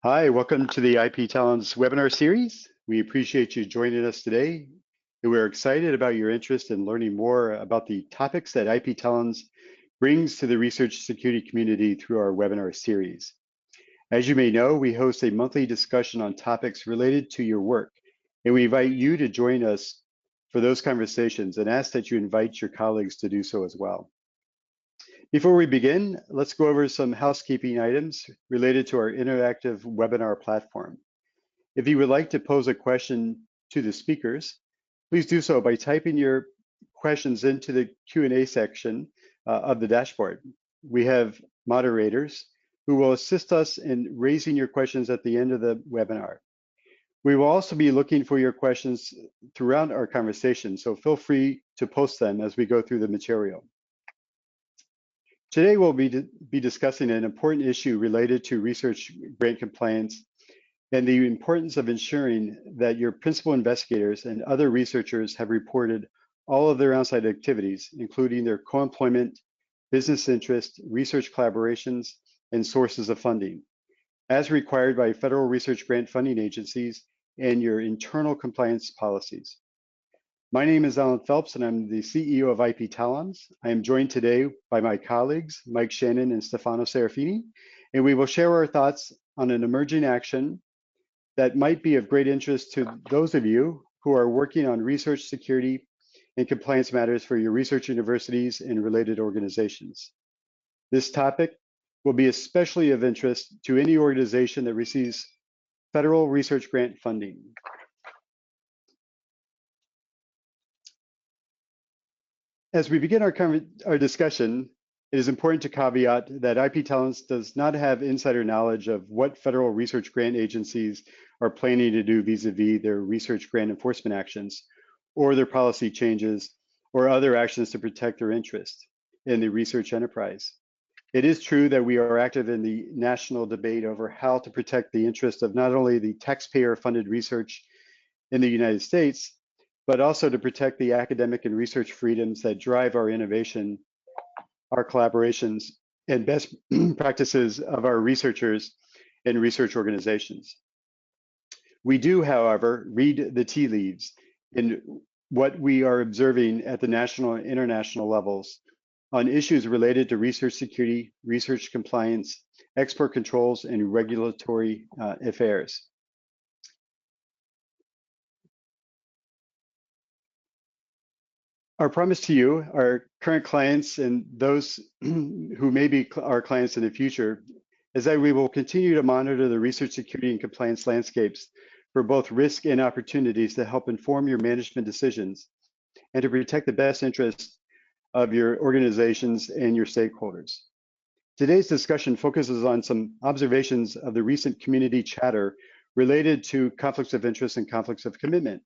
Hi, welcome to the IP Talents webinar series. We appreciate you joining us today, and we're excited about your interest in learning more about the topics that IP Talents brings to the research security community through our webinar series. As you may know, we host a monthly discussion on topics related to your work, and we invite you to join us for those conversations and ask that you invite your colleagues to do so as well. Before we begin, let's go over some housekeeping items related to our interactive webinar platform. If you would like to pose a question to the speakers, please do so by typing your questions into the Q&A section of the dashboard. We have moderators who will assist us in raising your questions at the end of the webinar. We will also be looking for your questions throughout our conversation, so feel free to post them as we go through the material. Today, we'll be discussing an important issue related to research grant compliance and the importance of ensuring that your principal investigators and other researchers have reported all of their outside activities, including their co-employment, business interest, research collaborations, and sources of funding, as required by federal research grant funding agencies and your internal compliance policies. My name is Alan Phelps, and I'm the CEO of IP Talents. I am joined today by my colleagues, Mike Shannon and Stefano Serafini, and we will share our thoughts on an emerging action that might be of great interest to those of you who are working on research security and compliance matters for your research universities and related organizations. This topic will be especially of interest to any organization that receives federal research grant funding. As we begin our discussion, it is important to caveat that IP Talents does not have insider knowledge of what federal research grant agencies are planning to do vis-a-vis their research grant enforcement actions, or their policy changes, or other actions to protect their interest in the research enterprise. It is true that we are active in the national debate over how to protect the interest of not only the taxpayer-funded research in the United States, but also to protect the academic and research freedoms that drive our innovation, our collaborations, and best practices of our researchers and research organizations. We do, however, read the tea leaves in what we are observing at the national and international levels on issues related to research security, research compliance, export controls, and regulatory affairs. Our promise to you, our current clients, and those who may be our clients in the future, is that we will continue to monitor the research security and compliance landscapes for both risk and opportunities to help inform your management decisions and to protect the best interests of your organizations and your stakeholders. Today's discussion focuses on some observations of the recent community chatter related to conflicts of interest and conflicts of commitment.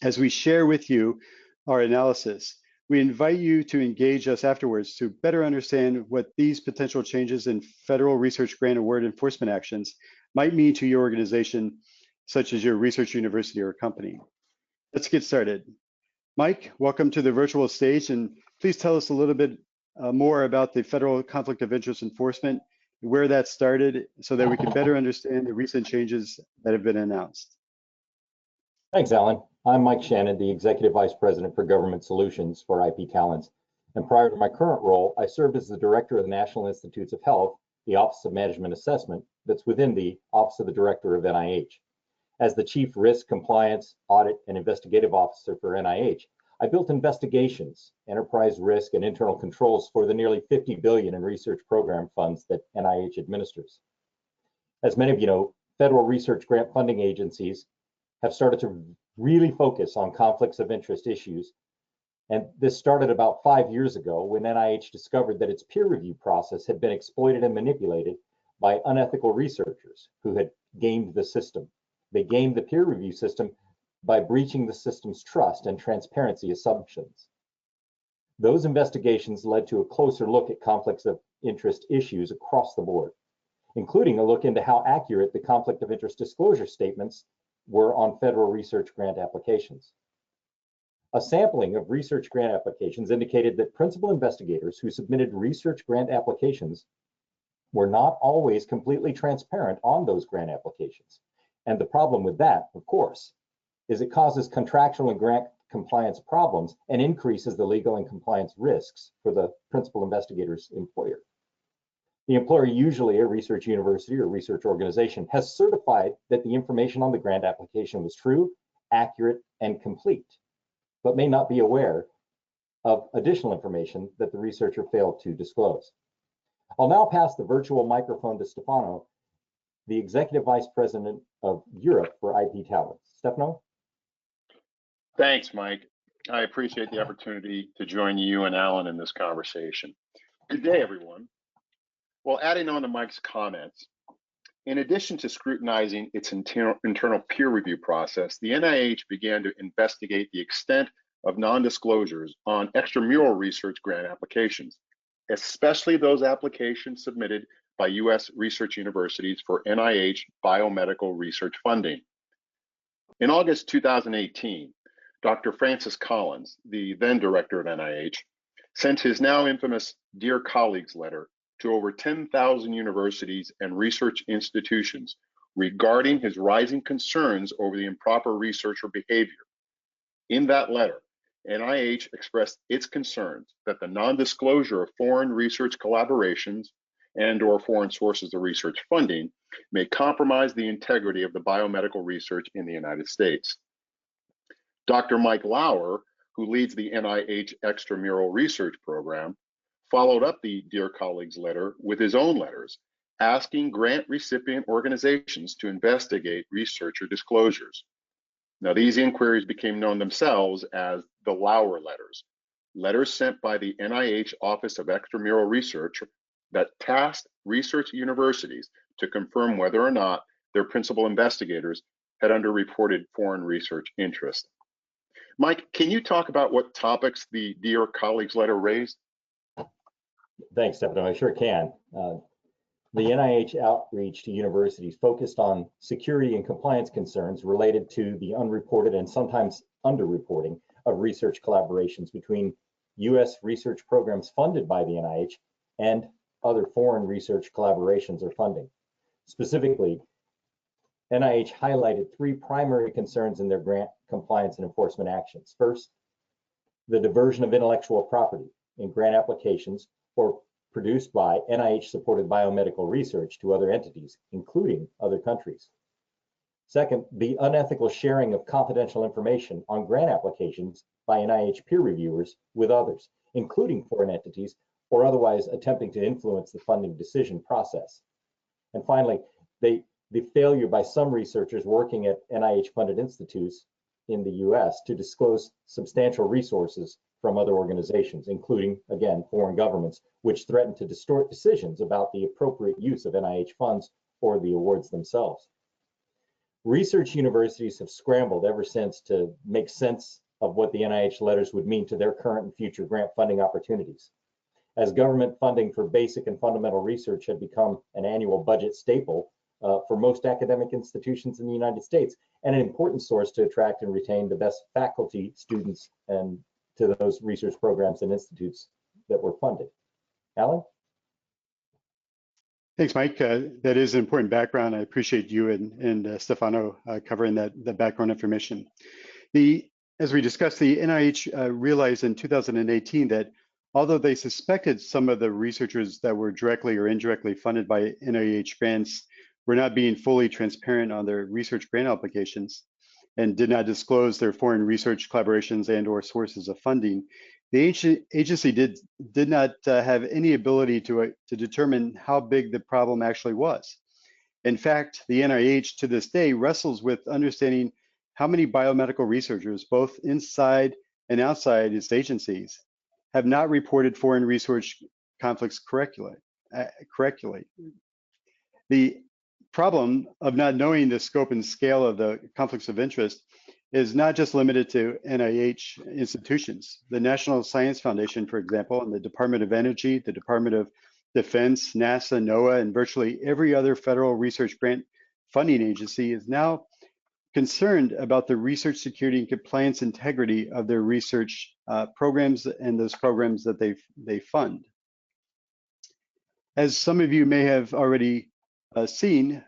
As we share with you our analysis, we invite you to engage us afterwards to better understand what these potential changes in federal research grant award enforcement actions might mean to your organization, such as your research university or company. Let's get started. Mike, welcome to the virtual stage, and please tell us a little bit more about the federal conflict of interest enforcement, where that started, so that we can better understand the recent changes that have been announced. Thanks, Alan. I'm Mike Shannon, the Executive Vice President for Government Solutions for IP Talents. And prior to my current role, I served as the Director of the National Institutes of Health, the Office of Management Assessment, that's within the Office of the Director of NIH. As the Chief Risk, Compliance, Audit, and Investigative Officer for NIH, I built investigations, enterprise risk, and internal controls for the nearly $50 billion in research program funds that NIH administers. As many of you know, federal research grant funding agencies have started to really focus on conflicts of interest issues. And this started about 5 years ago when NIH discovered that its peer review process had been exploited and manipulated by unethical researchers who had gamed the system. They gamed the peer review system by breaching the system's trust and transparency assumptions. Those investigations led to a closer look at conflicts of interest issues across the board, including a look into how accurate the conflict of interest disclosure statements were on federal research grant applications. A sampling of research grant applications indicated that principal investigators who submitted research grant applications were not always completely transparent on those grant applications. And the problem with that, of course, is it causes contractual and grant compliance problems and increases the legal and compliance risks for the principal investigator's employer. The employer, usually a research university or research organization, has certified that the information on the grant application was true, accurate, and complete, but may not be aware of additional information that the researcher failed to disclose. I'll now pass the virtual microphone to Stefano, the Executive Vice President of Europe for IP Talent. Stefano? Thanks, Mike. I appreciate the opportunity to join you and Alan in this conversation. Good day, everyone. Well, adding on to Mike's comments, in addition to scrutinizing its internal peer review process, the NIH began to investigate the extent of non-disclosures on extramural research grant applications, especially those applications submitted by U.S. research universities for NIH biomedical research funding. In August 2018, Dr. Francis Collins, the then director of NIH, sent his now infamous Dear Colleagues letter to over 10,000 universities and research institutions regarding his rising concerns over the improper researcher behavior. In that letter, NIH expressed its concerns that the non-disclosure of foreign research collaborations and/or foreign sources of research funding may compromise the integrity of the biomedical research in the United States. Dr. Mike Lauer, who leads the NIH Extramural Research Program, followed up the Dear Colleagues letter with his own letters, asking grant recipient organizations to investigate researcher disclosures. Now, these inquiries became known themselves as the Lauer letters, letters sent by the NIH Office of Extramural Research that tasked research universities to confirm whether or not their principal investigators had underreported foreign research interest. Mike, can you talk about what topics the Dear Colleagues letter raised? Thanks, Stefano. I sure can. The NIH outreach to universities focused on security and compliance concerns related to the unreported and sometimes underreporting of research collaborations between U.S. research programs funded by the NIH and other foreign research collaborations or funding. Specifically, NIH highlighted three primary concerns in their grant compliance and enforcement actions. First, the diversion of intellectual property in grant applications or produced by NIH-supported biomedical research to other entities, including other countries. Second, the unethical sharing of confidential information on grant applications by NIH peer reviewers with others, including foreign entities, or otherwise attempting to influence the funding decision process. And finally, the failure by some researchers working at NIH-funded institutes in the US to disclose substantial resources from other organizations, including, again, foreign governments, which threaten to distort decisions about the appropriate use of NIH funds or the awards themselves. Research universities have scrambled ever since to make sense of what the NIH letters would mean to their current and future grant funding opportunities. As government funding for basic and fundamental research had become an annual budget staple for most academic institutions in the United States, and an important source to attract and retain the best faculty, students, and to those research programs and institutes that were funded. Alan? Thanks, Mike. That is an important background. I appreciate you and Stefano covering the background information. As we discussed, the NIH realized in 2018 that although they suspected some of the researchers that were directly or indirectly funded by NIH grants were not being fully transparent on their research grant applications and did not disclose their foreign research collaborations and/or sources of funding, the agency did not have any ability to determine how big the problem actually was. In fact, the NIH to this day wrestles with understanding how many biomedical researchers, both inside and outside its agencies, have not reported foreign research conflicts correctly. The problem of not knowing the scope and scale of the conflicts of interest is not just limited to NIH institutions. The National Science Foundation, for example, and the Department of Energy, the Department of Defense, NASA, NOAA, and virtually every other federal research grant funding agency is now concerned about the research security and compliance integrity of their research programs and those programs that they fund. As some of you may have already seen,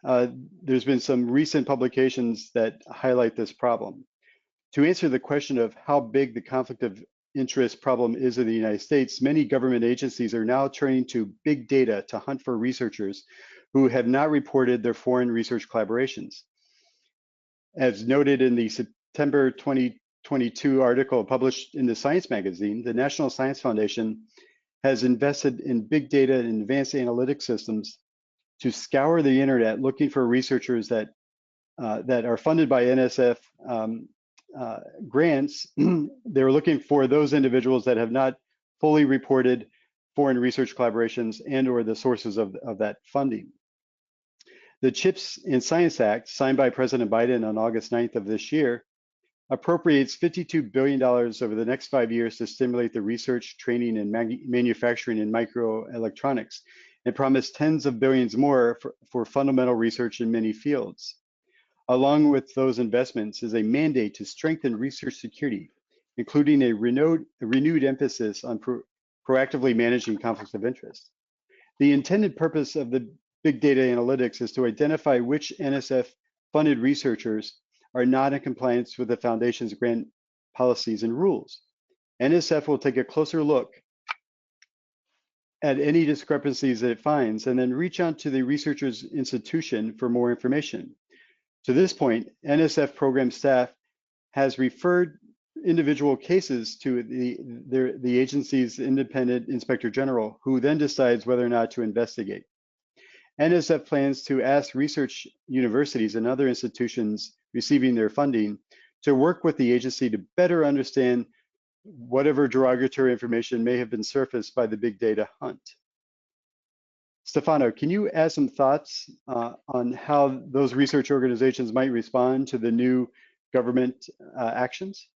there's been some recent publications that highlight this problem. To answer the question of how big the conflict of interest problem is in the United States, many government agencies are now turning to big data to hunt for researchers who have not reported their foreign research collaborations. As noted in the September 2022 article published in the Science magazine, the National Science Foundation has invested in big data and advanced analytic systems to scour the internet looking for researchers that are funded by NSF grants. They're looking for those individuals that have not fully reported foreign research collaborations and or the sources of that funding. The CHIPS and Science Act, signed by President Biden on August 9th of this year, appropriates $52 billion over the next 5 years to stimulate the research, training, and manufacturing in microelectronics, and promised tens of billions more for fundamental research in many fields. Along with those investments is a mandate to strengthen research security, including a renewed emphasis on proactively managing conflicts of interest. The intended purpose of the big data analytics is to identify which NSF-funded researchers are not in compliance with the Foundation's grant policies and rules. NSF will take a closer look at any discrepancies that it finds and then reach out to the researcher's institution for more information. To this point, NSF program staff has referred individual cases to the agency's independent inspector general, who then decides whether or not to investigate. NSF plans to ask research universities and other institutions receiving their funding to work with the agency to better understand whatever derogatory information may have been surfaced by the big data hunt. Stefano, can you add some thoughts on how those research organizations might respond to the new government actions?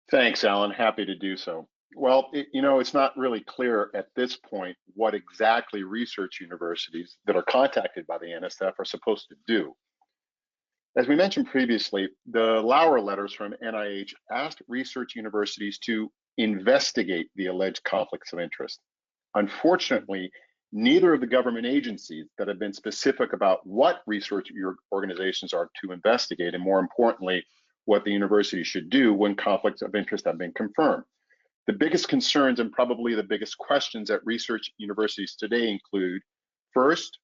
Thanks, Alan. Happy to do so. Well, it's not really clear at this point what exactly research universities that are contacted by the NSF are supposed to do. As we mentioned previously, the Lauer letters from NIH asked research universities to investigate the alleged conflicts of interest. Unfortunately, neither of the government agencies that have been specific about what research organizations are to investigate, and more importantly, what the university should do when conflicts of interest have been confirmed. The biggest concerns and probably the biggest questions at research universities today include, first,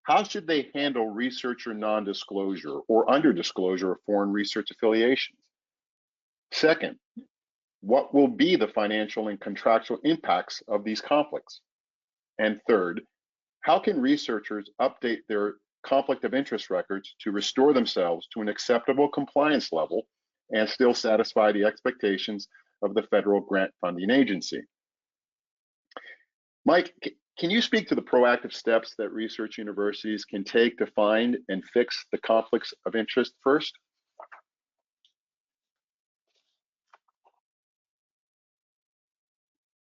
how should they handle researcher non-disclosure or under-disclosure of foreign research affiliations? Second, what will be the financial and contractual impacts of these conflicts? And third, how can researchers update their conflict of interest records to restore themselves to an acceptable compliance level and still satisfy the expectations of the federal grant funding agency? Mike, can you speak to the proactive steps that research universities can take to find and fix the conflicts of interest first?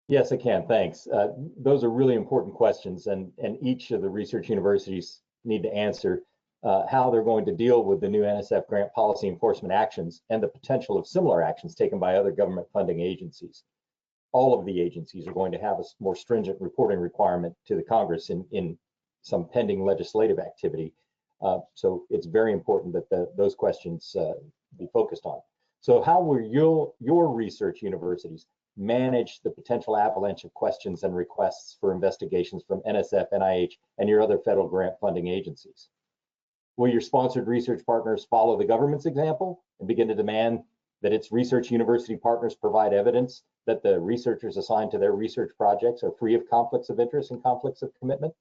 Yes, I can, thanks. Those are really important questions, and each of the research universities need to answer how they're going to deal with the new NSF grant policy enforcement actions and the potential of similar actions taken by other government funding agencies. All of the agencies are going to have a more stringent reporting requirement to the Congress in some pending legislative activity. So it's very important that those questions be focused on. So how will your research universities manage the potential avalanche of questions and requests for investigations from NSF, NIH, and your other federal grant funding agencies? Will your sponsored research partners follow the government's example and begin to demand that its research university partners provide evidence that the researchers assigned to their research projects are free of conflicts of interest and conflicts of commitment?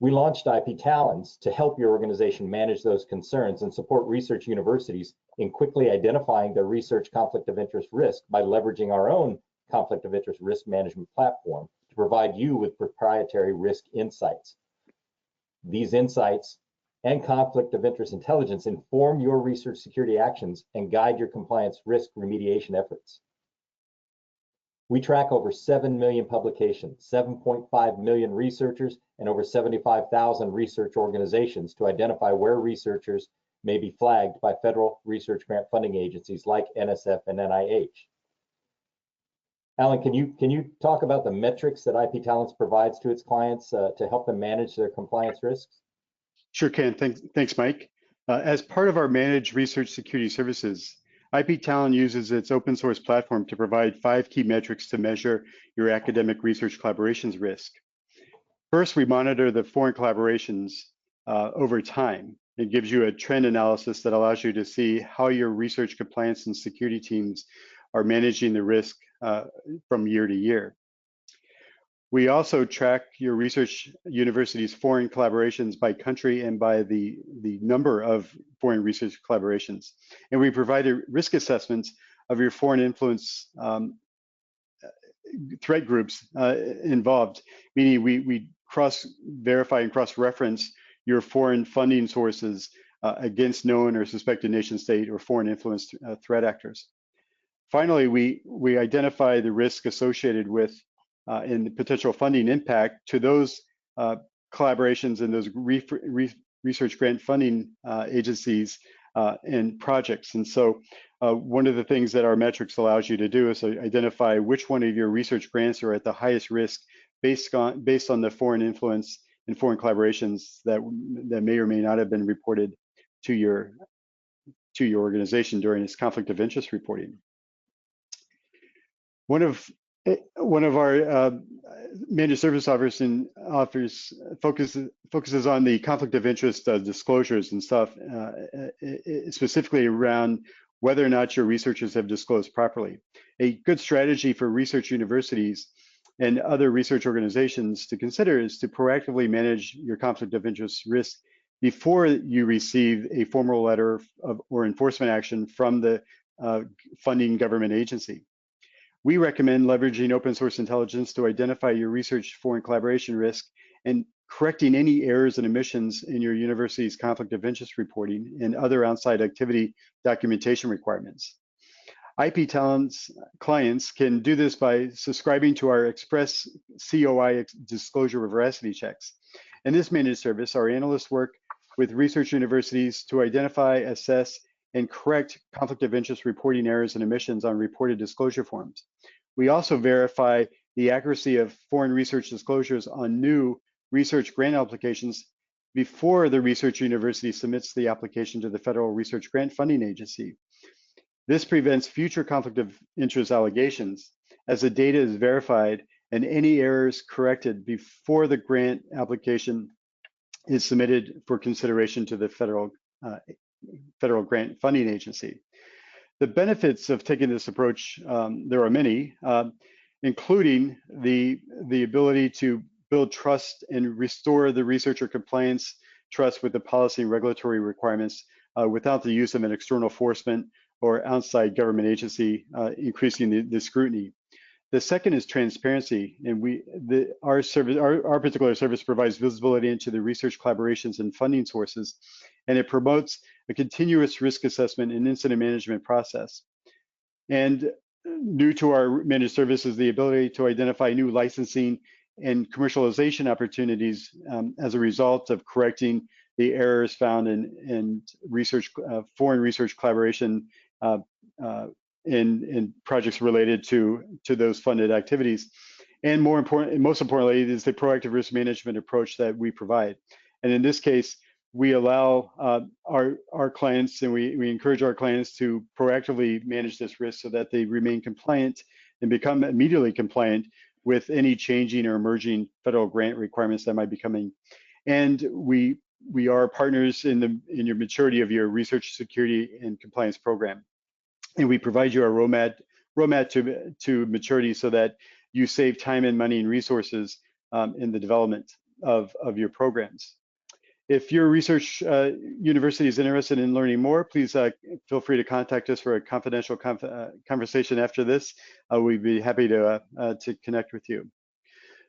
We launched IP Talents to help your organization manage those concerns and support research universities in quickly identifying their research conflict of interest risk by leveraging our own conflict of interest risk management platform to provide you with proprietary risk insights. These insights and conflict of interest intelligence inform your research security actions and guide your compliance risk remediation efforts. We track over 7 million publications, 7.5 million researchers, and over 75,000 research organizations to identify where researchers may be flagged by federal research grant funding agencies like NSF and NIH. Alan, can you talk about the metrics that IP Talents provides to its clients to help them manage their compliance risks? Sure can. Thanks, Mike. As part of our managed research security services, IP Talent uses its open source platform to provide 5 key metrics to measure your academic research collaborations risk. First, we monitor the foreign collaborations over time. It gives you a trend analysis that allows you to see how your research compliance and security teams are managing the risk from year to year. We also track your research university's foreign collaborations by country and by the number of foreign research collaborations. And we provide risk assessments of your foreign influence threat groups involved, meaning we cross-verify and cross-reference your foreign funding sources against known or suspected nation state or foreign influence threat actors. Finally, we identify the risk associated with and the potential funding impact to those collaborations and those research grant funding agencies and projects. And so one of the things that our metrics allows you to do is identify which one of your research grants are at the highest risk based on the foreign influence and foreign collaborations that may or may not have been reported to your organization during its conflict of interest reporting. One of our managed service offers focuses on the conflict of interest disclosures and stuff, specifically around whether or not your researchers have disclosed properly. A good strategy for research universities and other research organizations to consider is to proactively manage your conflict of interest risk before you receive a formal letter or enforcement action from the funding government agency. We recommend leveraging open source intelligence to identify your research foreign collaboration risk and correcting any errors and omissions in your university's conflict of interest reporting and other outside activity documentation requirements. IP Talent's clients can do this by subscribing to our express COI disclosure veracity checks. In this managed service, our analysts work with research universities to identify, assess, and correct conflict of interest reporting errors and omissions on reported disclosure forms. We also verify the accuracy of foreign research disclosures on new research grant applications before the research university submits the application to the Federal Research Grant Funding Agency. This prevents future conflict of interest allegations as the data is verified and any errors corrected before the grant application is submitted for consideration to the Federal Grant Funding Agency. The benefits of taking this approach, there are many, including the ability to build trust and restore the researcher compliance trust with the policy and regulatory requirements without the use of an external enforcement or outside government agency increasing the scrutiny. The second is transparency, and our particular service provides visibility into the research collaborations and funding sources, and it promotes a continuous risk assessment and incident management process. And new to our managed services, the ability to identify new licensing and commercialization opportunities as a result of correcting the errors found in foreign research collaboration in projects related to those funded activities. And most importantly, is the proactive risk management approach that we provide. And in this case, we allow our clients and we encourage our clients to proactively manage this risk so that they remain compliant and become immediately compliant with any changing or emerging federal grant requirements that might be coming. And we are partners in your maturity of your research security and compliance program. And we provide you a roadmap to maturity so that you save time and money and resources in the development of your programs. If your research university is interested in learning more, please feel free to contact us for a confidential conversation after this. We'd be happy to connect with you.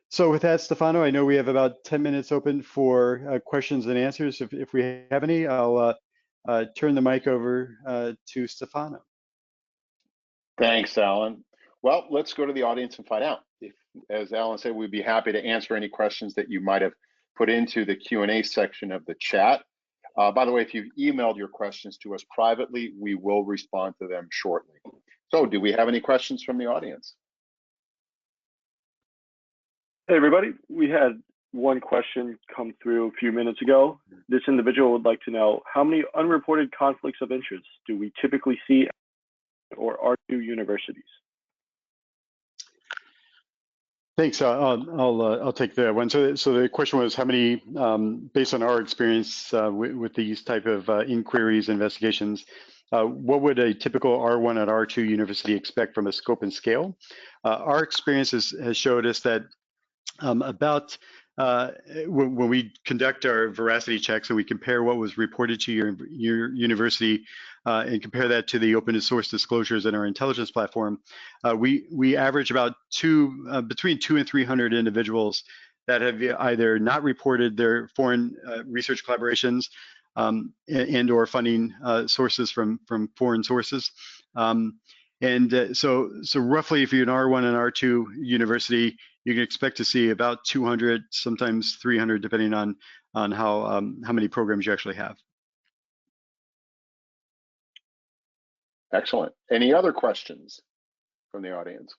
So with that, Stefano, I know we have about 10 minutes open for questions and answers. If we have any, I'll turn the mic over to Stefano. Thanks, Alan. Well, let's go to the audience and find out. As Alan said, we'd be happy to answer any questions that you might have put into the Q&A section of the chat. By the way, if you've emailed your questions to us privately, we will respond to them shortly. So do we have any questions from the audience? Hey, everybody. We had one question come through a few minutes ago. This individual would like to know, how many unreported conflicts of interest do we typically see or R2 universities? Thanks. I'll take that one. So the question was how many, based on our experience with these type of inquiries, investigations, what would a typical R1 and R2 university expect from a scope and scale? Our experience has showed us that about when we conduct our veracity checks and we compare what was reported to your university and compare that to the open source disclosures in our intelligence platform, we average about between 200 and 300 individuals that have either not reported their foreign research collaborations and or funding sources from foreign sources. So roughly, if you're an R1 and R2 university, you can expect to see about 200, sometimes 300, depending on how many programs you actually have. Excellent. Any other questions from the audience?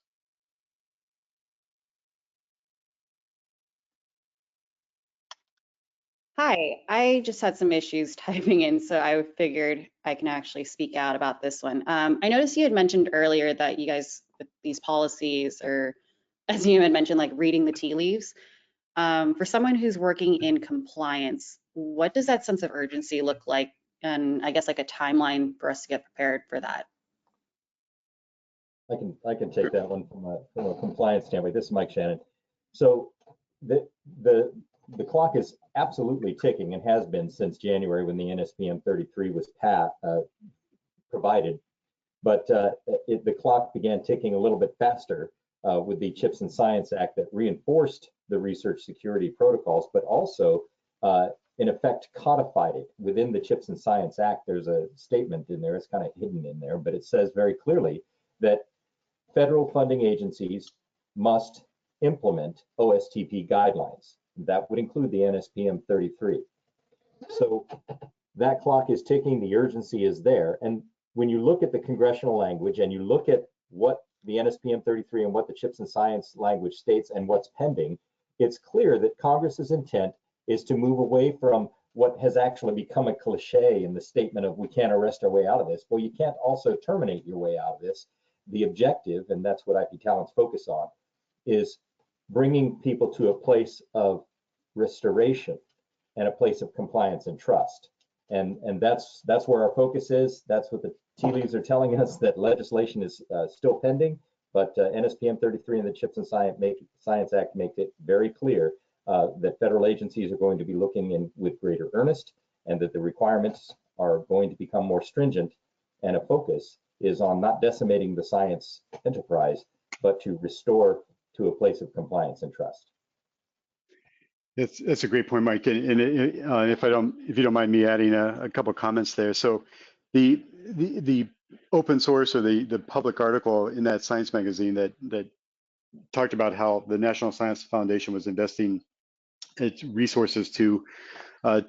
Hi, I just had some issues typing in, so I figured I can actually speak out about this one. I noticed you had mentioned earlier that you guys, with these policies, or as you had mentioned, like reading the tea leaves. For someone who's working in compliance, what does that sense of urgency look like? And I guess like a timeline for us to get prepared for that. I can take that one from a compliance standpoint. This is Mike Shannon. So the clock is absolutely ticking and has been since January when the NSPM 33 was provided. But the clock began ticking a little bit faster with the CHIPS and Science Act that reinforced the research security protocols, but also in effect codified it within the CHIPS and Science Act. There's a statement in there, it's kind of hidden in there, but it says very clearly that federal funding agencies must implement OSTP guidelines. That would include the NSPM 33. So that clock is ticking, the urgency is there. And when you look at the congressional language and you look at what the NSPM 33 and what the CHIPS and Science language states and what's pending, it's clear that Congress's intent is to move away from what has actually become a cliche in the statement of we can't arrest our way out of this. Well, you can't also terminate your way out of this. The objective, and that's what IP Talents focus on, is bringing people to a place of restoration and a place of compliance and trust. And that's where our focus is. That's what the tea leaves are telling us, that legislation is still pending, but NSPM 33 and the CHIPS and Science Act make it very clear that federal agencies are going to be looking in with greater earnest, and that the requirements are going to become more stringent, and a focus is on not decimating the science enterprise, but to restore to a place of compliance and trust. That's a great point, Mike. And if you don't mind me adding a couple of comments there. So the open source or the public article in that science magazine that talked about how the National Science Foundation was investing its resources to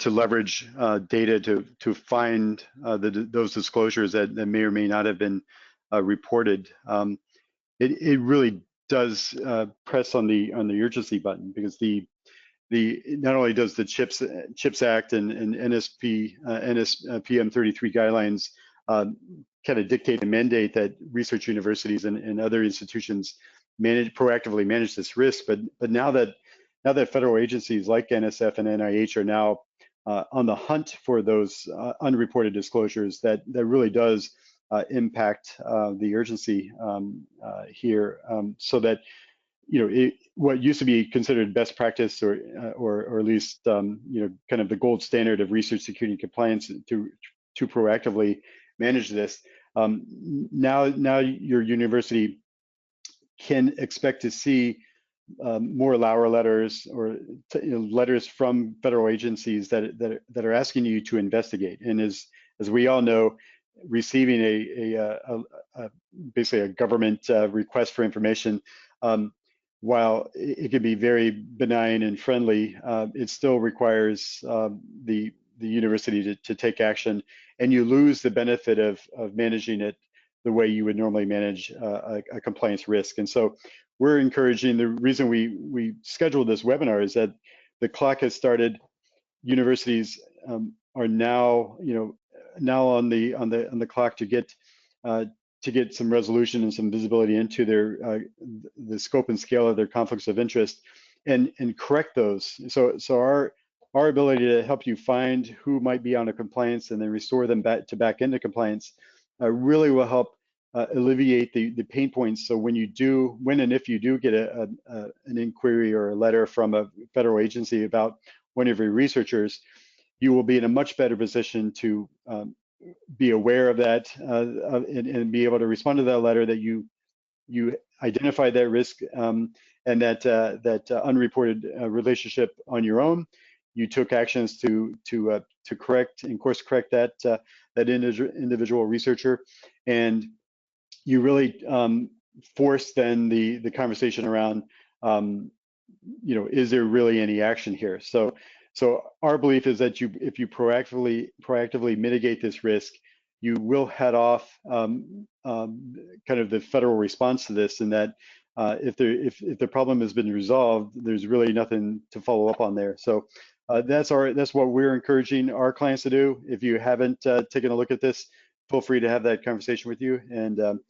leverage data to find those disclosures that may or may not have been reported. It really does press on the urgency button, because not only does the CHIPS Act and NSPM 33 guidelines kind of dictate and mandate that research universities and other institutions proactively manage this risk, but now that federal agencies like NSF and NIH are now on the hunt for those unreported disclosures, that really does impact the urgency here, so that what used to be considered best practice, or at least kind of the gold standard of research security and compliance to proactively manage this. Now your university can expect to see more Lauer letters or letters from federal agencies that are asking you to investigate. And as we all know, receiving basically a government request for information, while it can be very benign and friendly, it still requires the university to take action, and you lose the benefit of managing it the way you would normally manage a compliance risk. And so we're encouraging, the reason we scheduled this webinar is that the clock has started. Universities are now, now on the clock to get some resolution and some visibility into their the scope and scale of their conflicts of interest, and correct those. So our ability to help you find who might be out of compliance and then restore them back into compliance really will help alleviate the pain points. So when and if you do get an inquiry or a letter from a federal agency about one of your researchers, you will be in a much better position to be aware of that and be able to respond to that letter that you identify that risk and that unreported relationship on your own. You took actions to correct and course correct that individual researcher, and you really force then the conversation around, is there really any action here? So our belief is that if you proactively mitigate this risk, you will head off kind of the federal response to this, and that if the problem has been resolved, there's really nothing to follow up on there. So that's what we're encouraging our clients to do. If you haven't taken a look at this, feel free to have that conversation with you. And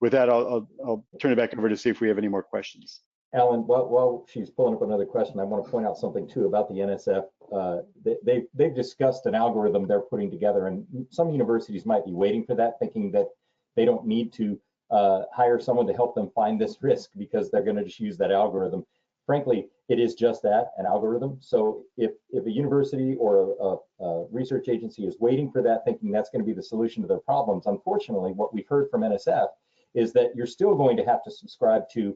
with that, I'll turn it back over to see if we have any more questions. Alan, while she's pulling up another question, I want to point out something too about the NSF. They've discussed an algorithm they're putting together, and some universities might be waiting for that, thinking that they don't need to hire someone to help them find this risk because they're going to just use that algorithm. Frankly, it is just that, an algorithm. So if a university or a research agency is waiting for that, thinking that's going to be the solution to their problems, unfortunately, what we've heard from NSF is that you're still going to have to subscribe to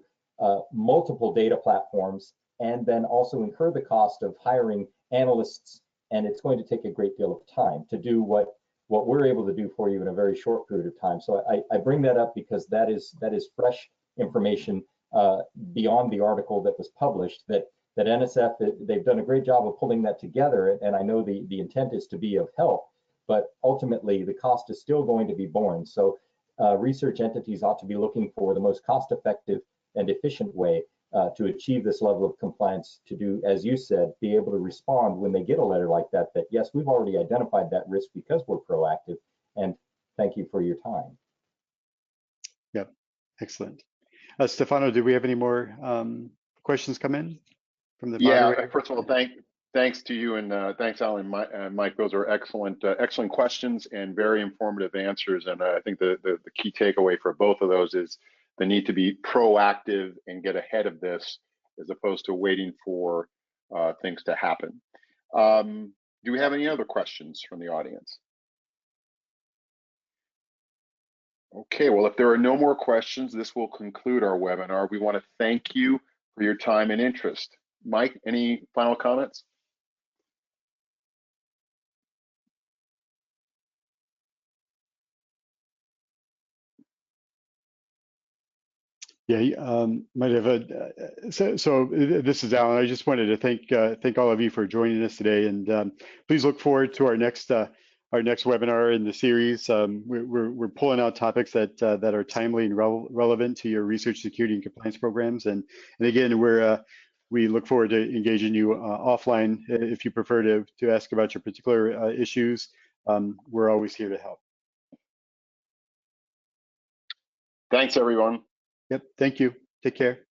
multiple data platforms and then also incur the cost of hiring analysts, and it's going to take a great deal of time to do what we're able to do for you in a very short period of time. So I bring that up because that is fresh information beyond the article that was published, that NSF, they've done a great job of pulling that together, and I know the intent is to be of help, but ultimately the cost is still going to be borne. So research entities ought to be looking for the most cost-effective and efficient way to achieve this level of compliance, to do, as you said, be able to respond when they get a letter like that, that yes, we've already identified that risk because we're proactive, and thank you for your time. Yep, excellent. Stefano, do we have any more questions come in from the moderator? Yeah, first of all, thanks to you, and thanks, Alan and Mike. Those are excellent questions and very informative answers. And I think the key takeaway for both of those is the need to be proactive and get ahead of this, as opposed to waiting for things to happen. Do we have any other questions from the audience? Okay, well, if there are no more questions, this will conclude our webinar. We want to thank you for your time and interest. Mike, any final comments? Yeah, might have so this is Alan. I just wanted to thank all of you for joining us today, and please look forward to our next webinar in the series. We're pulling out topics that are timely and relevant to your research, security, and compliance programs, and again, we look forward to engaging you offline if you prefer to ask about your particular issues. We're always here to help. Thanks, everyone. Yep, thank you. Take care.